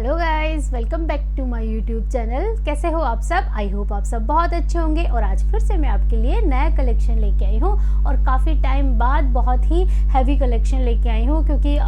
Hello guys, welcome back to my YouTube channel. कैसे हो आप सब? आई होप आप सब बहुत अच्छे होंगे। और आज फिर से मैं आपके लिए नया कलेक्शन लेके आई हूँ और काफ़ी टाइम बाद बहुत ही हैवी कलेक्शन लेके आई हूँ, क्योंकि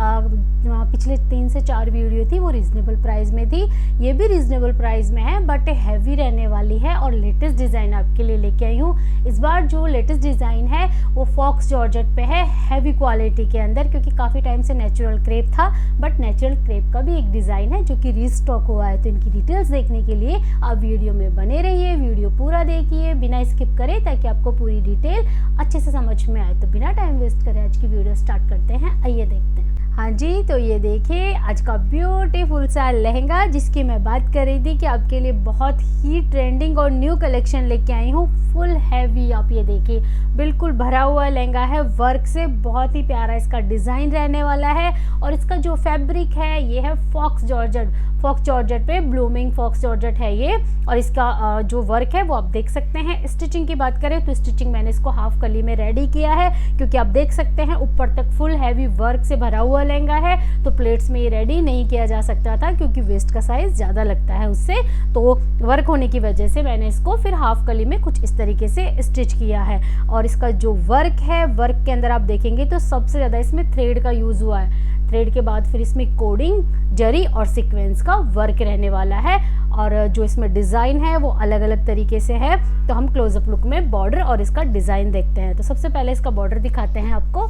पिछले 3 से 4 वीडियो थी वो रीज़नेबल प्राइस में थी। ये भी रीज़नेबल प्राइस में है बट हैवी रहने वाली है और लेटेस्ट डिज़ाइन आपके लिए लेके आई हूँ। इस बार जो लेटेस्ट डिज़ाइन है वो फॉक्स जॉर्जेट पे है, हैवी क्वालिटी के अंदर, क्योंकि काफ़ी टाइम से नेचुरल क्रेप था बट नेचुरल क्रेप का भी एक डिज़ाइन है जो कि रीस्टॉक हुआ है। तो इनकी डिटेल्स देखने के लिए आप वीडियो में बने रहिए, वीडियो पूरा देखिए बिना स्किप करें ताकि आपको पूरी डिटेल अच्छे से समझ में आए। तो बिना टाइम वेस्ट करें आज की वीडियो स्टार्ट करते हैं। आइए देखते हैं। हाँ जी, तो ये देखिए आज का ब्यूटीफुल सा लहंगा जिसकी मैं बात कर रही थी कि आपके लिए बहुत ही ट्रेंडिंग और न्यू कलेक्शन लेके आई हूँ। फुल हैवी, आप ये देखिए बिल्कुल भरा हुआ लहंगा है वर्क से, बहुत ही प्यारा इसका डिज़ाइन रहने वाला है। और इसका जो फैब्रिक है ये है फॉक्स जॉर्जेट पे ब्लूमिंग फॉक्स जॉर्जेट है ये। और इसका जो वर्क है वो आप देख सकते हैं। स्टिचिंग की बात करें तो स्टिचिंग मैंने इसको हाफ कली में रेडी किया है, क्योंकि आप देख सकते हैं ऊपर तक फुल हैवी वर्क से भरा हुआ लहंगा है। तो प्लेट्स में ये रेडी नहीं किया जा सकता था क्योंकि वेस्ट का साइज ज़्यादा लगता है उससे, तो वर्क होने की वजह से मैंने इसको फिर हाफ कली में कुछ इस तरीके से स्टिच किया है। और इसका जो वर्क है, वर्क के अंदर आप देखेंगे तो सबसे ज़्यादा इसमें थ्रेड का यूज़ हुआ है। थ्रेड के बाद फिर इसमें कोडिंग, जरी और सीक्वेंस का वर्क रहने वाला है। और जो इसमें डिज़ाइन है वो अलग अलग तरीके से है। तो हम क्लोजअप लुक में बॉर्डर और इसका डिज़ाइन देखते हैं। तो सबसे पहले इसका बॉर्डर दिखाते हैं आपको।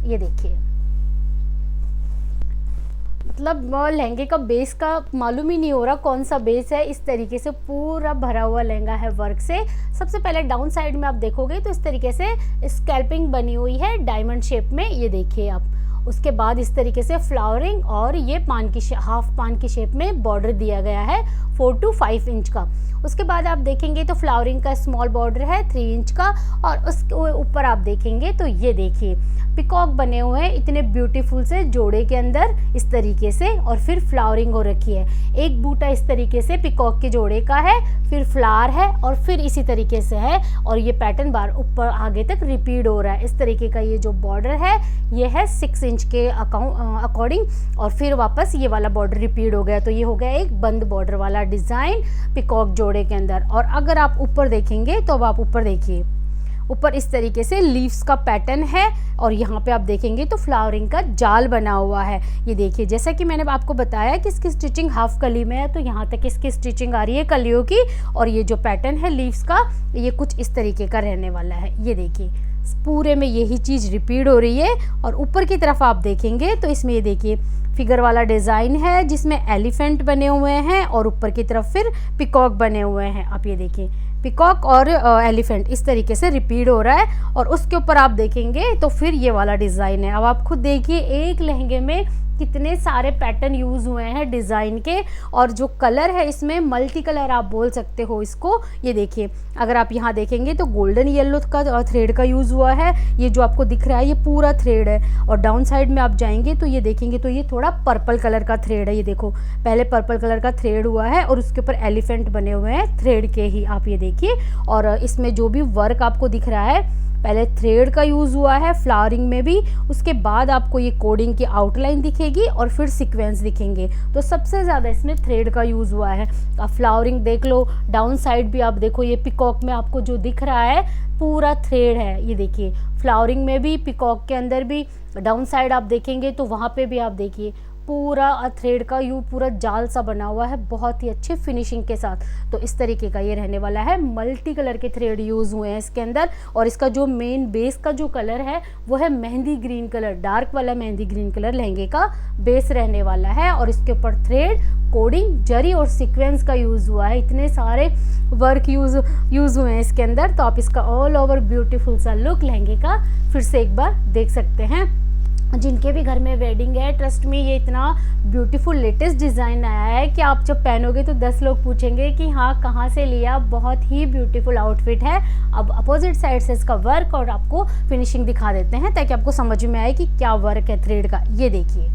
ये देखिए, मतलब लहंगे का बेस का मालूम ही नहीं हो रहा कौन सा बेस है। इस तरीके से पूरा भरा हुआ लहंगा है वर्क से। सबसे पहले डाउन साइड में आप देखोगे तो इस तरीके से स्कैल्पिंग बनी हुई है डायमंड शेप में, ये देखिए आप। उसके बाद इस तरीके से फ्लावरिंग और ये हाफ पान की शेप में बॉर्डर दिया गया है 4 to 5 इंच का। उसके बाद आप देखेंगे तो फ्लावरिंग का स्मॉल बॉर्डर है 3 इंच का। और उसके ऊपर आप देखेंगे तो ये देखिए पिकॉक बने हुए हैं इतने ब्यूटीफुल से जोड़े के अंदर इस तरीके से। और फिर फ्लावरिंग हो रखी है, एक बूटा इस तरीके से पिकॉक के जोड़े का है, फिर फ्लावर है और फिर इसी तरीके से है। और ये पैटर्न बार ऊपर आगे तक रिपीट हो रहा है। इस तरीके का ये जो बॉर्डर है ये है 6 इंच के अकॉर्डिंग। और फिर वापस ये वाला बॉर्डर रिपीट हो गया। तो ये हो गया एक बंद बॉर्डर वाला डिज़ाइन पिकॉक जोड़े के अंदर। और अगर आप ऊपर देखेंगे तो अब आप ऊपर देखिए, ऊपर इस तरीके से लीव्स का पैटर्न है। और यहाँ पे आप देखेंगे तो फ्लावरिंग का जाल बना हुआ है। ये देखिए, जैसा कि मैंने आपको बताया कि इसकी स्टिचिंग हाफ कली में है, तो यहाँ तक इसकी स्टिचिंग आ रही है कलियों की। और ये जो पैटर्न है लीव्स का ये कुछ इस तरीके का रहने वाला है। ये देखिए पूरे में यही चीज़ रिपीट हो रही है। और ऊपर की तरफ आप देखेंगे तो इसमें ये देखिए फिगर वाला डिज़ाइन है जिसमें एलिफेंट बने हुए हैं और ऊपर की तरफ फिर पिकॉक बने हुए हैं। आप ये देखिए पिकॉक और एलिफेंट इस तरीके से रिपीट हो रहा है। और उसके ऊपर आप देखेंगे तो फिर ये वाला डिज़ाइन है। अब आप खुद देखिए एक लहंगे में कितने सारे पैटर्न यूज़ हुए हैं डिज़ाइन के। और जो कलर है इसमें मल्टी कलर आप बोल सकते हो इसको। ये देखिए अगर आप यहाँ देखेंगे तो गोल्डन येलो का थ्रेड का यूज़ हुआ है। ये जो आपको दिख रहा है ये पूरा थ्रेड है। और डाउन साइड में आप जाएंगे तो ये देखेंगे तो ये थोड़ा पर्पल कलर का थ्रेड है। ये देखो पहले पर्पल कलर का थ्रेड हुआ है और उसके ऊपर एलिफेंट बने हुए हैं थ्रेड के ही, आप ये देखिए। और इसमें जो भी वर्क आपको दिख रहा है पहले थ्रेड का यूज़ हुआ है फ्लावरिंग में भी, उसके बाद आपको ये कोडिंग की आउटलाइन दिखेगी और फिर सीक्वेंस दिखेंगे। तो सबसे ज़्यादा इसमें थ्रेड का यूज़ हुआ है। आप फ्लावरिंग देख लो, डाउन साइड भी आप देखो, ये पिकॉक में आपको जो दिख रहा है पूरा थ्रेड है। ये देखिए फ्लावरिंग में भी, पिकॉक के अंदर भी, डाउन साइड आप देखेंगे तो वहाँ पे भी आप देखिए पूरा थ्रेड का पूरा जाल सा बना हुआ है बहुत ही अच्छे फिनिशिंग के साथ। तो इस तरीके का ये रहने वाला है। मल्टी कलर के थ्रेड यूज़ हुए हैं इसके अंदर। और इसका जो मेन बेस का जो कलर है वो है मेहंदी ग्रीन कलर, डार्क वाला मेहंदी ग्रीन कलर लहंगे का बेस रहने वाला है। और इसके ऊपर थ्रेड, कोडिंग, जरी और सीक्वेंस का यूज़ हुआ है। इतने सारे वर्क यूज़ हुए हैं इसके अंदर। तो आप इसका ऑल ओवर ब्यूटीफुल सा लुक लहंगे का फिर से एक बार देख सकते हैं। जिनके भी घर में वेडिंग है, ट्रस्ट में ये इतना ब्यूटीफुल लेटेस्ट डिज़ाइन आया है कि आप जब पहनोगे तो 10 लोग पूछेंगे कि हाँ कहाँ से लिया। बहुत ही ब्यूटीफुल आउटफिट है। अब अपोजिट साइड से इसका वर्क और आपको फिनिशिंग दिखा देते हैं ताकि आपको समझ में आए कि क्या वर्क है थ्रेड का। ये देखिए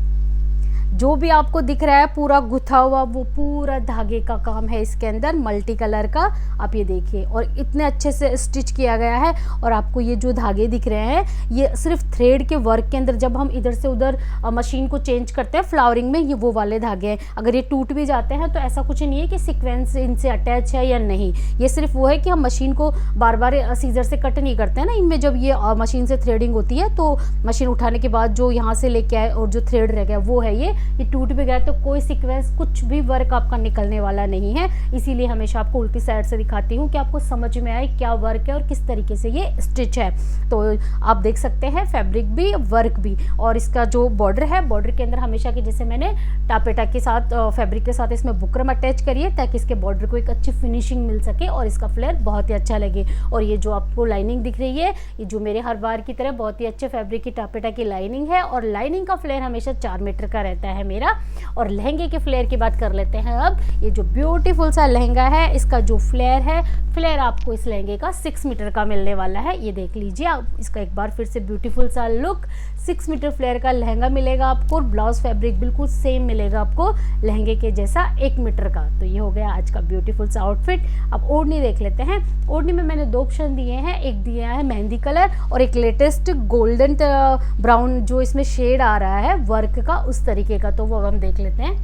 जो भी आपको दिख रहा है पूरा गुथा हुआ वो पूरा धागे का काम है इसके अंदर, मल्टी कलर का। आप ये देखिए, और इतने अच्छे से स्टिच किया गया है। और आपको ये जो धागे दिख रहे हैं ये सिर्फ थ्रेड के वर्क के अंदर, जब हम इधर से उधर मशीन को चेंज करते हैं फ्लावरिंग में, ये वो वाले धागे हैं। अगर ये टूट भी जाते हैं तो ऐसा कुछ नहीं है कि सीक्वेंस इनसे अटैच है या नहीं, ये सिर्फ वो है कि हम मशीन को बार बार सीजर से कट नहीं करते हैं ना इनमें। जब ये मशीन से थ्रेडिंग होती है तो मशीन उठाने के बाद जो यहाँ से लेके आए और जो थ्रेड रह गया वो है ये टूट भी गया तो कोई सीक्वेंस कुछ भी वर्क आपका निकलने वाला नहीं है। इसीलिए हमेशा आपको उल्टी साइड से दिखाती हूँ कि आपको समझ में आए क्या वर्क है और किस तरीके से ये स्टिच है। तो आप देख सकते हैं फैब्रिक भी वर्क भी, और इसका जो बॉर्डर है, बॉर्डर के अंदर हमेशा के जैसे मैंने टापेटा के साथ फैब्रिक के साथ इसमें बुकरम अटैच करी है ताकि इसके बॉर्डर को एक अच्छी फिनिशिंग मिल सके और इसका फ्लेयर बहुत ही अच्छा लगे। और ये जो आपको लाइनिंग दिख रही है ये जो मेरे हर बार की तरह बहुत ही अच्छे फैब्रिक की टापेटा की लाइनिंग है, और लाइनिंग का फ्लेयर हमेशा 4 मीटर का रहता है मेरा। और लहंगे के फ्लेयर की बात कर लेते हैं अब। ये जो ब्यूटीफुल सा लहंगा है इसका जो फ्लेयर है, फ्लेयर आपको इस लहंगे का 6 मीटर का मिलने वाला है। ये देख लीजिए आप इसका एक बार फिर से ब्यूटीफुल सा लुक, 6 मीटर फ्लेयर का लहंगा मिलेगा आपको, और ब्लाउज फैब्रिक बिल्कुल सेम मिलेगा आपको लहंगे के जैसा 1 मीटर का। तो ये हो गया आज का ब्यूटीफुल सा आउटफिट। अब ओढ़नी देख लेते हैं। ओढ़नी में मैंने 2 ऑप्शन दिए हैं, एक दिया है मेहंदी कलर और एक लेटेस्ट गोल्डन ब्राउन जो इसमें शेड आ रहा है वर्क का उस तरीके का, तो वो अब हम देख लेते हैं।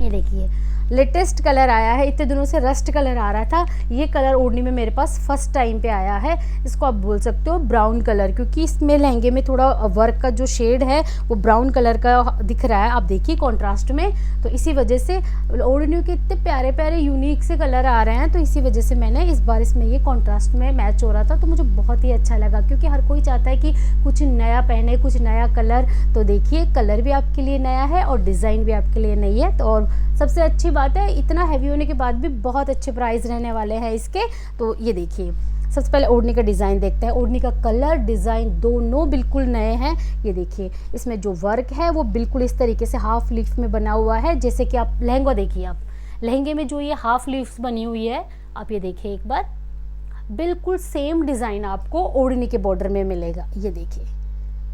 ये देखिए लेटेस्ट कलर आया है, इतने दिनों से रस्ट कलर आ रहा था, ये कलर ओढ़नी में मेरे पास फर्स्ट टाइम पे आया है। इसको आप बोल सकते हो ब्राउन कलर, क्योंकि इसमें लहंगे में थोड़ा वर्क का जो शेड है वो ब्राउन कलर का दिख रहा है, आप देखिए कॉन्ट्रास्ट में। तो इसी वजह से ओढ़नियों के इतने प्यारे प्यारे यूनिक से कलर आ रहे हैं, तो इसी वजह से मैंने इस बार इसमें ये कॉन्ट्रास्ट में मैच हो रहा था तो मुझे बहुत ही अच्छा लगा, क्योंकि हर कोई चाहता है कि कुछ नया पहने, कुछ नया कलर। तो देखिए कलर भी आपके लिए नया है और डिज़ाइन भी आपके लिए नई है। तो और सबसे अच्छी बात है इतना हैवी होने के बाद भी बहुत अच्छे प्राइस रहने वाले हैं इसके। तो ये देखिए सबसे पहले ओढ़नी का डिज़ाइन देखते हैं। ओढ़नी का कलर डिज़ाइन दोनों बिल्कुल नए हैं। ये देखिए इसमें जो वर्क है वो बिल्कुल इस तरीके से हाफ लीफ में बना हुआ है, जैसे कि आप लहंगा देखिए, आप लहंगे में जो ये हाफ लीव्स बनी हुई है आप ये देखिए एक बार, बिल्कुल सेम डिज़ाइन आपको ओढ़नी के बॉर्डर में मिलेगा। ये देखिए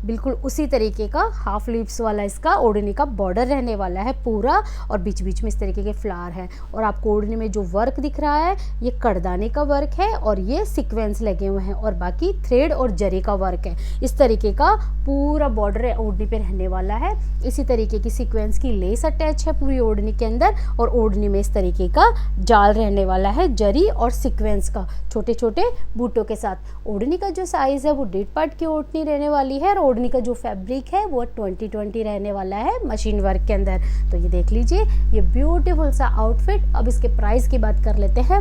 बिल्कुल उसी तरीके का हाफ लीव्स वाला इसका ओढ़नी का बॉर्डर रहने वाला है पूरा, और बीच बीच में इस तरीके के फ्लावर हैं। और आपको ओढ़नी में जो वर्क दिख रहा है ये करदाने का वर्क है और ये सीक्वेंस लगे हुए हैं, और बाकी थ्रेड और जरी का वर्क है। इस तरीके का पूरा बॉर्डर ओढ़नी पे रहने वाला है। इसी तरीके की सीक्वेंस की लेस अटैच है पूरी ओढ़नी के अंदर, और ओढ़नी में इस तरीके का जाल रहने वाला है जरी और सीक्वेंस का छोटे छोटे बूटों के साथ। ओढ़नी का जो साइज़ है वो 1.5 पार्ट की ओढ़नी रहने वाली है, और ओढ़नी का जो फैब्रिक है वो 2020 रहने वाला है मशीन वर्क के अंदर। तो ये देख लीजिए ये ब्यूटीफुल सा आउटफिट। अब इसके प्राइस की बात कर लेते हैं।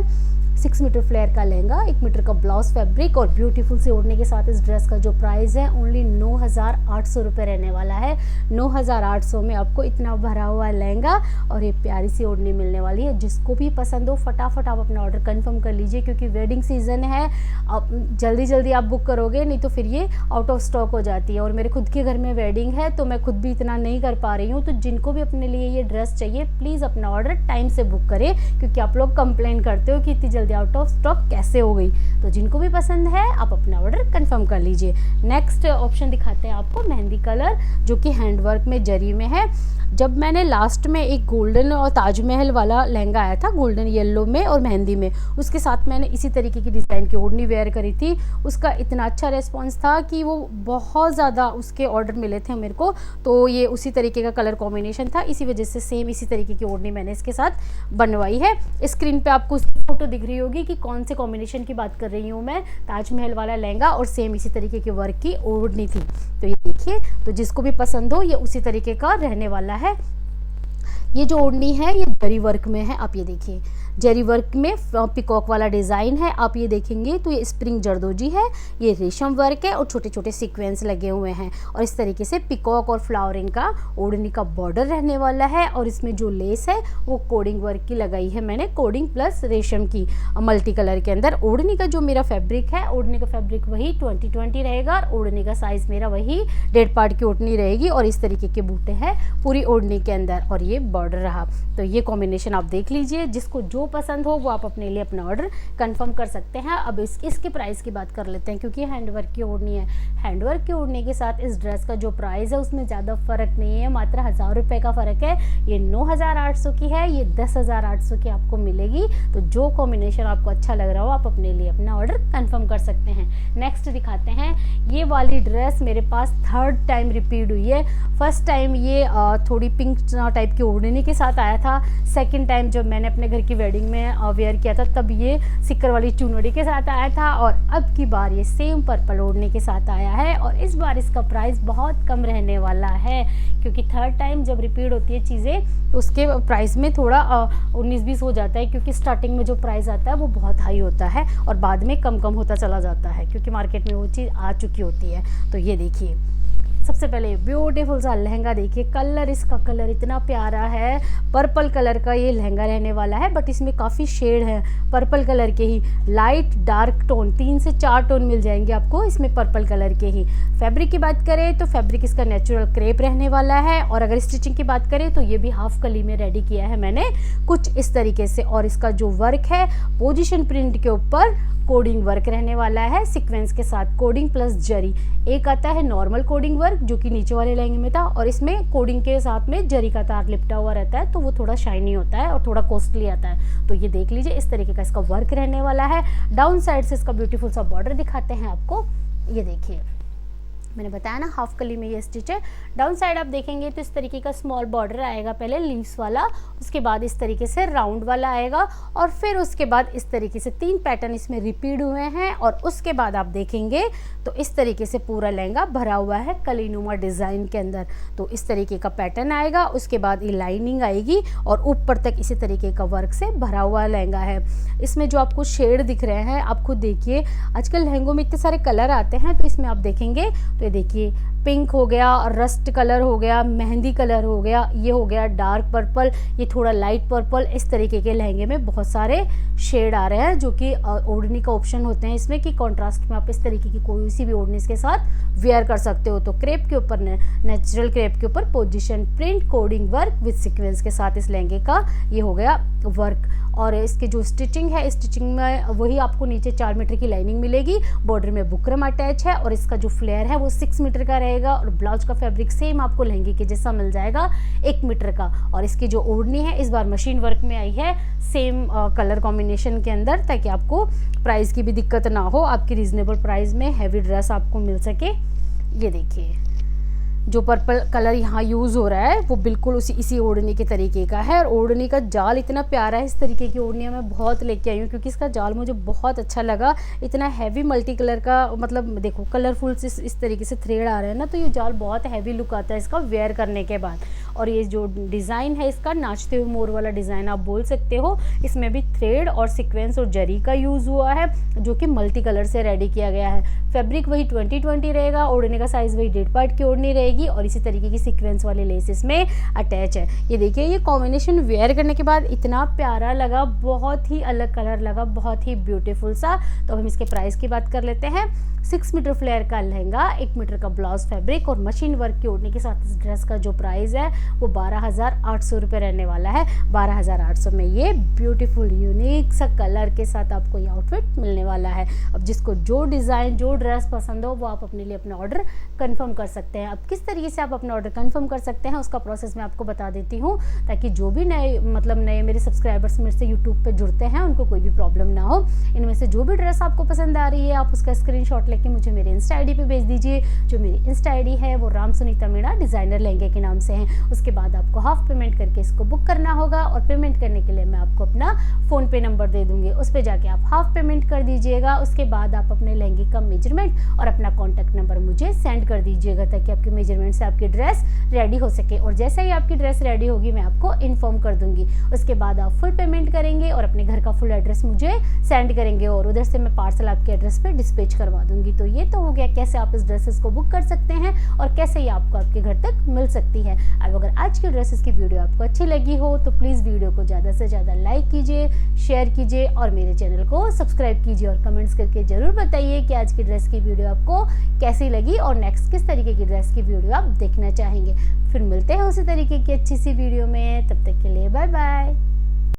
6 मीटर फ्लेयर का लहंगा, 1 मीटर का ब्लाउज फैब्रिक और ब्यूटीफुल से ओढ़ने के साथ इस ड्रेस का जो प्राइस है ओनली 9,800 रुपये रहने वाला है। 9,800 में आपको इतना भरा हुआ लहंगा और ये प्यारी सी ओढ़नी मिलने वाली है। जिसको भी पसंद हो फटाफट आप अपना ऑर्डर कंफर्म कर लीजिए, क्योंकि वेडिंग सीजन है, आप जल्दी जल्दी आप बुक करोगे नहीं तो फिर ये आउट ऑफ स्टॉक हो जाती है। और मेरे खुद के घर में वेडिंग है तो मैं खुद भी इतना नहीं कर पा रही हूँ। तो जिनको भी अपने लिए ये ड्रेस चाहिए प्लीज़ अपना ऑर्डर टाइम से बुक करें, क्योंकि आप लोग कंप्लेन करते हो कि इतनी जल्दी आउट ऑफ स्टॉक कैसे हो गई। तो जिनको भी पसंद है आप अपना ऑर्डर कंफर्म कर लीजिए। नेक्स्ट ऑप्शन दिखाते हैं आपको मेहंदी कलर, जो कि हैंडवर्क में जरी में है। जब मैंने लास्ट में एक गोल्डन और ताजमहल वाला लहंगा आया था गोल्डन येलो में और मेहंदी में, उसके साथ मैंने इसी तरीके की डिज़ाइन की ओढ़नी वेयर करी थी। उसका इतना अच्छा रिस्पॉन्स था कि वो बहुत ज़्यादा उसके ऑर्डर मिले थे मेरे को। तो ये उसी तरीके का कलर कॉम्बिनेशन था, इसी वजह से सेम इसी तरीके की ओढ़नी मैंने इसके साथ बनवाई है। स्क्रीन पे आपको उसकी फ़ोटो दिख रही होगी कि कौन से कॉम्बिनेशन की बात कर रही हूँ मैं। ताजमहल वाला लहंगा और सेम इसी तरीके के वर्क की ओढ़नी थी। तो ये देखिए, तो जिसको भी पसंद हो ये उसी तरीके का रहने वाला है। ये जो ओढ़नी है ये जरी वर्क में है, आप ये देखिए जरी वर्क में पिकॉक वाला डिज़ाइन है। आप ये देखेंगे तो ये स्प्रिंग जरदोजी है, ये रेशम वर्क है और छोटे छोटे सीक्वेंस लगे हुए हैं। और इस तरीके से पिकॉक और फ्लावरिंग का ओढ़नी का बॉर्डर रहने वाला है। और इसमें जो लेस है वो कोडिंग वर्क की लगाई है मैंने, कोडिंग प्लस रेशम की मल्टी कलर के अंदर। ओढ़नी का जो मेरा फैब्रिक है, ओढ़नी का फैब्रिक वही 2020 रहेगा और ओढ़नी का साइज़ मेरा वही 1.5 पार्ट की ओढ़नी रहेगी। और इस तरीके के बूटे हैं पूरी ओढ़नी के अंदर और ये बॉर्डर रहा। तो ये कॉम्बिनेशन आप देख लीजिए, जिसको जो जो पसंद हो वो आप अपने लिए अपना ऑर्डर कंफर्म कर सकते हैं। अब इसके प्राइस की बात कर लेते हैं, क्योंकि हैंडवर्क की ओढ़नी है। हैंडवर्क की ओढ़नी के साथ इस ड्रेस का जो प्राइस है उसमें ज़्यादा फ़र्क नहीं है, मात्र 1000 रुपये का फ़र्क है। ये 9800 की है, ये 10800 की आपको मिलेगी। तो जो कॉम्बिनेशन आपको अच्छा लग रहा हो आप अपने लिए अपना ऑर्डर कंफर्म कर सकते हैं। नेक्स्ट दिखाते हैं, ये वाली ड्रेस मेरे पास 3rd टाइम रिपीट हुई है। फर्स्ट टाइम ये थोड़ी पिंक टाइप की ओढ़नी के साथ आया था। सेकंड टाइम जब मैंने अपने घर की वेडिंग में वेयर किया था तब ये सिक्कर वाली चुनरी के साथ आया था, और अब की बार ये सेम पर्पल ओढ़नी के साथ आया है। और इस बार इसका प्राइस बहुत कम रहने वाला है, क्योंकि 3rd टाइम जब रिपीट होती है चीज़ें तो उसके प्राइस में थोड़ा 19-20 हो जाता है, क्योंकि स्टार्टिंग में जो प्राइस आता है वो बहुत हाई होता है और बाद में कम कम होता चला जाता है, क्योंकि मार्केट में वो चीज़ आ चुकी होती है। तो ये देखिए, सबसे पहले ब्यूटीफुल सा लहंगा देखिए, कलर इसका कलर इतना प्यारा है। पर्पल कलर का ये लहंगा रहने वाला है, बट इसमें काफ़ी शेड है पर्पल कलर के ही, लाइट डार्क टोन 3 से 4 टोन मिल जाएंगे आपको इसमें पर्पल कलर के ही। फैब्रिक की बात करें तो फैब्रिक इसका नेचुरल क्रेप रहने वाला है, और अगर स्टिचिंग की बात करें तो ये भी हाफ कली में रेडी किया है मैंने कुछ इस तरीके से। और इसका जो वर्क है पोजीशन प्रिंट के ऊपर कोडिंग वर्क रहने वाला है, सीक्वेंस के साथ कोडिंग प्लस जरी। एक आता है नॉर्मल कोडिंग वर्क जो कि नीचे वाले लहंगे में था, और इसमें कोडिंग के साथ में जरी का तार लिपटा हुआ रहता है, तो वो थोड़ा शाइनी होता है और थोड़ा कॉस्टली आता है। तो ये देख लीजिए, इस तरीके का इसका वर्क रहने वाला है। डाउन साइड से इसका ब्यूटीफुल सा बॉर्डर दिखाते हैं आपको। ये देखिए, मैंने बताया ना हाफ कली में ये स्टिच है। डाउन साइड आप देखेंगे तो इस तरीके का स्मॉल बॉर्डर आएगा, पहले लीव्स वाला, उसके बाद इस तरीके से राउंड वाला आएगा, और फिर उसके बाद इस तरीके से 3 पैटर्न इसमें रिपीट हुए हैं। और उसके बाद आप देखेंगे तो इस तरीके से पूरा लहंगा भरा हुआ है कलीनुमा डिज़ाइन के अंदर। तो इस तरीके का पैटर्न आएगा, उसके बाद ये लाइनिंग आएगी और ऊपर तक इसी तरीके का वर्क से भरा हुआ लहंगा है। इसमें जो आपको शेड दिख रहे हैं आप खुद देखिए, आजकल लहंगों में इतने सारे कलर आते हैं, तो इसमें आप देखेंगे तो ये देखिए, पिंक हो गया, रस्ट कलर हो गया, मेहंदी कलर हो गया, ये हो गया डार्क पर्पल, ये थोड़ा लाइट पर्पल। इस तरीके के लहंगे में बहुत सारे शेड आ रहे हैं, जो कि ओढ़नी का ऑप्शन होते हैं इसमें कि कॉन्ट्रास्ट में आप इस तरीके की कोई सी भी ओढ़नी के साथ वेयर कर सकते हो। तो क्रेप के ऊपर नेचुरल क्रेप के ऊपर position print coding work with sequence के साथ इस लहंगे का ये हो गया वर्क। और इसके जो स्टिचिंग है, स्टिचिंग में वही आपको नीचे 4 मीटर की लाइनिंग मिलेगी, बॉर्डर में बुकरम अटैच है, और इसका जो फ्लेयर है वो 6 मीटर का रहेगा, और ब्लाउज का फैब्रिक सेम आपको लहंगे के जैसा मिल जाएगा 1 मीटर का। और इसकी जो ओढ़नी है इस बार मशीन वर्क में आई है, सेम कलर कॉम्बिनेशन के अंदर, ताकि आपको प्राइस की भी दिक्कत ना हो, आपकी रीजनेबल प्राइस में हैवी ड्रेस आपको मिल सके। ये देखिए, जो पर्पल कलर यहाँ यूज़ हो रहा है वो बिल्कुल इसी ओढ़नी के तरीके का है, और ओढ़नी का जाल इतना प्यारा है। इस तरीके की ओढ़नियाँ मैं बहुत लेके आई हूँ, क्योंकि इसका जाल मुझे बहुत अच्छा लगा। इतना हैवी मल्टी कलर का, मतलब देखो कलरफुल से इस तरीके से थ्रेड आ रहे हैं ना, तो ये जाल बहुत हैवी लुक आता है इसका वेयर करने के बाद। और ये जो डिज़ाइन है इसका नाचते हुए मोर वाला डिज़ाइन आप बोल सकते हो, इसमें भी थ्रेड और सीक्वेंस और जरी का यूज़ हुआ है, जो कि मल्टी कलर से रेडी किया गया है। फैब्रिक वही 20-20 रहेगा, ओढ़ने का साइज़ वही 1.5 पार्ट की ओढ़नी रहेगी, और इसी तरीके की सीक्वेंस वाले लेस इसमें अटैच है। ये देखिए, ये कॉम्बिनेशन वेयर करने के बाद इतना प्यारा लगा, बहुत ही अलग कलर लगा, बहुत ही ब्यूटीफुल सा। तो हम इसके प्राइस की बात कर लेते हैं। 6 मीटर फ्लेयर का लहंगा, 1 मीटर का ब्लाउज फैब्रिक और मशीन वर्क की ओढ़नी के साथ इस ड्रेस का जो प्राइस है वो 12,800 रुपये रहने वाला है। 12,800 में ये ब्यूटीफुल यूनिक सा कलर के साथ आपको ये आउटफिट मिलने वाला है। अब जिसको जो डिज़ाइन जो ड्रेस पसंद हो वो आप अपने लिए अपना ऑर्डर कंफर्म कर सकते हैं। अब किस तरीके से आप अपना ऑर्डर कंफर्म कर सकते हैं उसका प्रोसेस मैं आपको बता देती हूँ, ताकि जो भी नए मेरे सब्सक्राइबर्स मेरे से यूट्यूब पे जुड़ते हैं उनको कोई भी प्रॉब्लम ना हो। इनमें से जो भी ड्रेस आपको पसंद आ रही है आप उसका स्क्रीनशॉट लेके मुझे मेरे इंस्टा आईडी पे भेज दीजिए। जो मेरी इंस्टा आईडी है वो राम सुनीता मीणा डिज़ाइनर लहंगे के नाम से है। उसके बाद आपको हाफ पेमेंट करके इसको बुक करना होगा, और पेमेंट करने के लिए मैं आपको अपना फ़ोन पे नंबर दे दूँगी, उस पर जाके आप हाफ पेमेंट कर दीजिएगा। उसके बाद आप अपने लहंगे का मेजरमेंट और अपना कॉन्टैक्ट नंबर मुझे सेंड कर दीजिएगा, ताकि आपके मेजरमेंट से आपकी ड्रेस रेडी हो सके। और जैसे ही आपकी ड्रेस रेडी होगी मैं आपको इन्फॉर्म कर दूंगी। उसके बाद आप फुल पेमेंट करेंगे और अपने घर का फुल एड्रेस मुझे सेंड करेंगे, और उधर से मैं पार्सल आपके एड्रेस पे डिस्पैच करवा दूंगी। तो ये तो हो गया कैसे आप इस ड्रेसेस को बुक कर सकते हैं और कैसे ये आपको आपके घर तक मिल सकती है। अब अगर आज की ड्रेसेस की वीडियो आपको अच्छी लगी हो तो प्लीज़ वीडियो को ज़्यादा से ज़्यादा लाइक कीजिए, शेयर कीजिए और मेरे चैनल को सब्सक्राइब कीजिए, और कमेंट्स करके ज़रूर बताइए कि आज की ड्रेस की वीडियो आपको कैसी लगी और नेक्स्ट किस तरीके की ड्रेस की वीडियो आप देखना चाहेंगे। फिर मिलते हैं उसी तरीके की अच्छी सी वीडियो में, तब तक के लिए बाय बाय।